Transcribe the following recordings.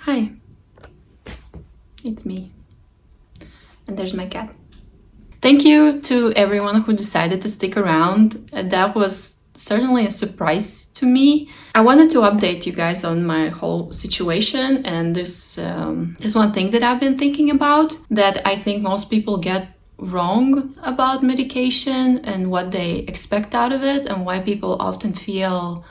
Hi, it's me. And there's my cat. Thank you to everyone who decided to stick around. That was certainly a surprise to me. I wanted to update you guys on my whole situation and this one thing that I've been thinking about that I think most people get wrong about medication and what they expect out of it and why people often feel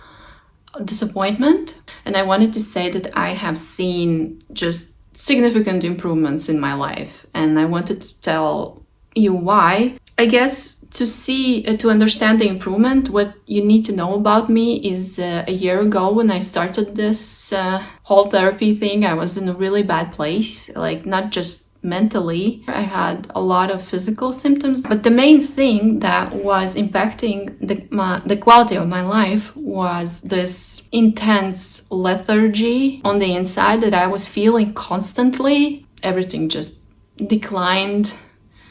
disappointment. And I wanted to say that I have seen just significant improvements in my life, and I wanted to tell you why. I guess to understand the improvement, what you need to know about me is a year ago when I started this whole therapy thing, I was in a really bad place, like not just mentally. I had a lot of physical symptoms, but the main thing that was impacting the quality of my life was this intense lethargy on the inside that I was feeling constantly. Everything just declined.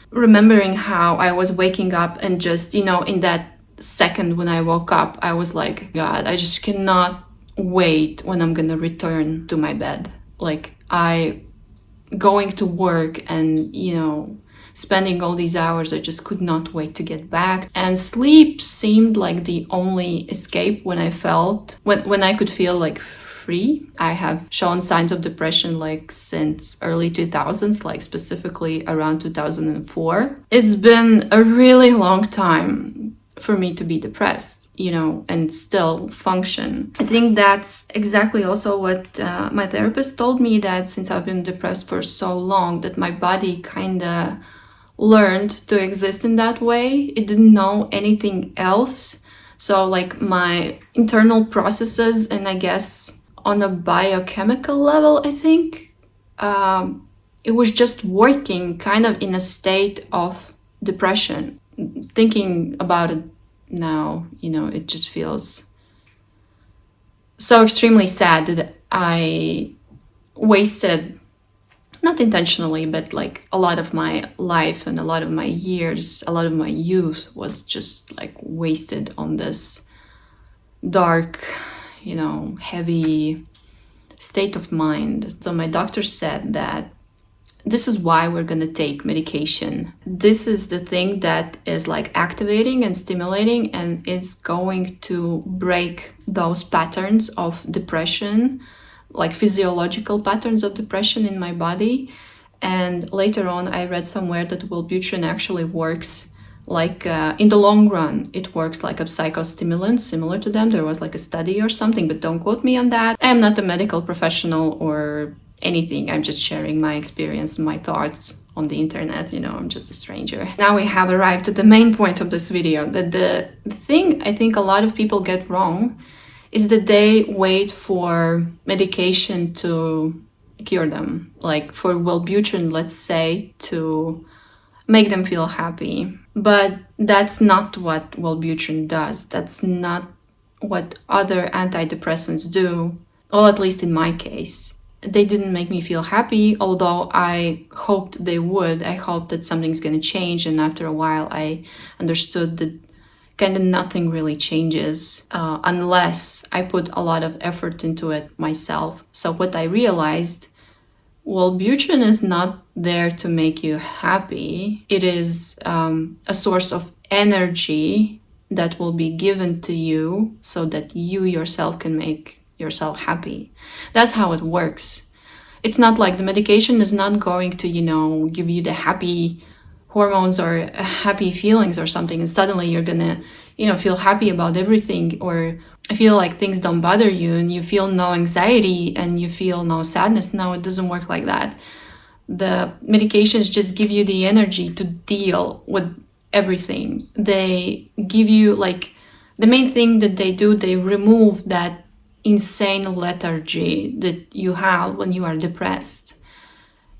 Remembering how I was waking up and just, in that second when I woke up, I was like, God, I just cannot wait when I'm gonna return to my bed. Like, going to work and spending all these hours, I just could not wait to get back. And sleep seemed like the only escape when I could feel like free. I have shown signs of depression like since early 2000s, like specifically around 2004. It's been a really long time for me to be depressed, and still function. I think that's exactly also what my therapist told me, that since I've been depressed for so long, that my body kind of learned to exist in that way. It didn't know anything else. So like my internal processes, and I guess on a biochemical level, I think it was just working kind of in a state of depression. Thinking about it now, it just feels so extremely sad that I wasted, not intentionally, but like a lot of my life and a lot of my years, a lot of my youth was just like wasted on this dark, heavy state of mind. So my doctor said that this is why we're going to take medication. This is the thing that is like activating and stimulating, and it's going to break those patterns of depression, like physiological patterns of depression in my body. And later on, I read somewhere that Wellbutrin actually works like in the long run, it works like a psychostimulant similar to them. There was like a study or something, but don't quote me on that. I am not a medical professional or anything. I'm just sharing my experience and my thoughts on the internet. I'm just a stranger. Now we have arrived at the main point of this video. That the thing I think a lot of people get wrong is that they wait for medication to cure them. Like for Wellbutrin, let's say, to make them feel happy. But that's not what Wellbutrin does. That's not what other antidepressants do. Well, at least in my case. They didn't make me feel happy, although I hoped they would. I hoped that something's going to change, and after a while I understood that kind of nothing really changes unless I put a lot of effort into it myself. So what I realized, Wellbutrin is not there to make you happy. It is a source of energy that will be given to you so that you yourself can make yourself happy. That's how it works. It's not like the medication is not going to, give you the happy hormones or happy feelings or something, and suddenly you're gonna, feel happy about everything, or feel like things don't bother you and you feel no anxiety and you feel no sadness. No, it doesn't work like that. The medications just give you the energy to deal with everything. They give you the main thing that they do, they remove that insane lethargy that you have when you are depressed.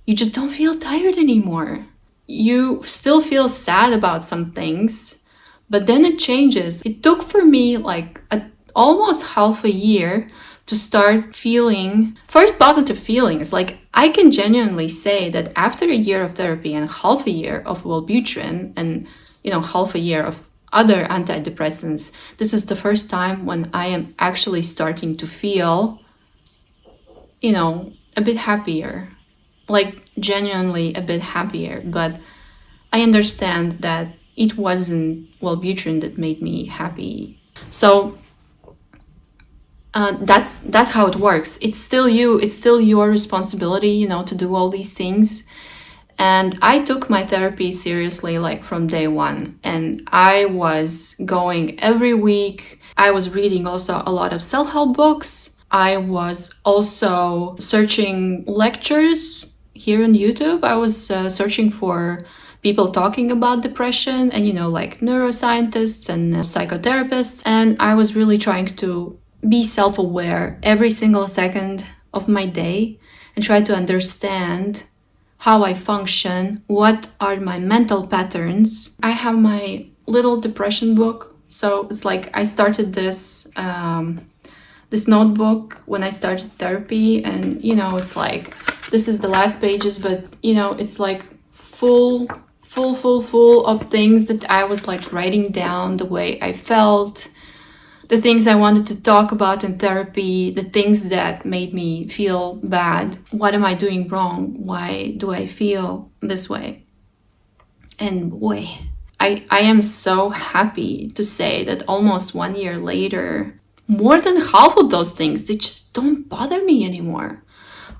You just don't feel tired anymore. You still feel sad about some things, but then it changes. It took for me almost half a year to start feeling first positive feelings. Like I can genuinely say that after a year of therapy and half a year of Wellbutrin and half a year of other antidepressants, this is the first time when I am actually starting to feel, a bit happier, like genuinely a bit happier. But I understand that it wasn't Wellbutrin that made me happy. So that's how it works. It's still you. It's still your responsibility, you know, to do all these things. And I took my therapy seriously, like from day one. And I was going every week. I was reading also a lot of self-help books. I was also searching lectures here on YouTube. I was searching for people talking about depression and, you know, like neuroscientists and psychotherapists. And I was really trying to be self-aware every single second of my day and try to understand how I function, what are my mental patterns. I have my little depression book. So it's like I started this this notebook when I started therapy, and you know, it's like this is the last pages, but you know, it's like full of things that I was like writing down the way I felt, the things I wanted to talk about in therapy, the things that made me feel bad. What am I doing wrong? Why do I feel this way? And boy, I am so happy to say that almost 1 year later, more than half of those things, they just don't bother me anymore.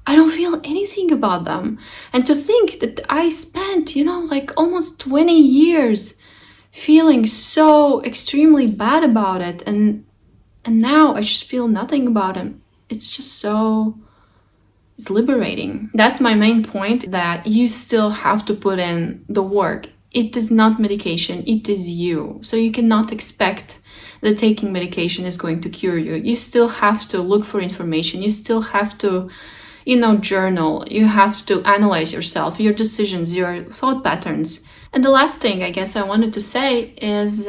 I don't feel anything about them. And to think that I spent, you know, like almost 20 years feeling so extremely bad about it, and now I just feel nothing about it. It's just so, it's liberating. That's my main point, that you still have to put in the work. It is not medication, it is you. So you cannot expect that taking medication is going to cure you. You still have to look for information. You still have to, you know, journal. You have to analyze yourself, your decisions, your thought patterns. And the last thing I guess I wanted to say is,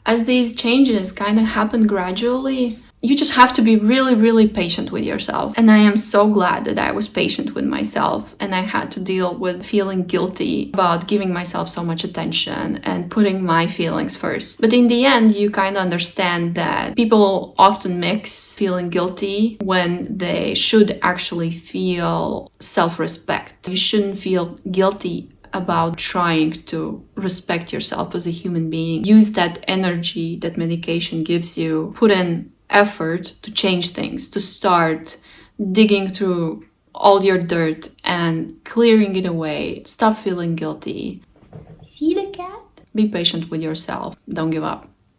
as these changes kind of happen gradually, you just have to be really patient with yourself. And I am so glad that I was patient with myself and I had to deal with feeling guilty about giving myself so much attention and putting my feelings first. But in the end, you kind of understand that people often mix feeling guilty when they should actually feel self-respect. You shouldn't feel guilty about trying to respect yourself as a human being. Use that energy that medication gives you. Put in effort to change things, to start digging through all your dirt and clearing it away. Stop feeling guilty. See the cat? Be patient with yourself. Don't give up.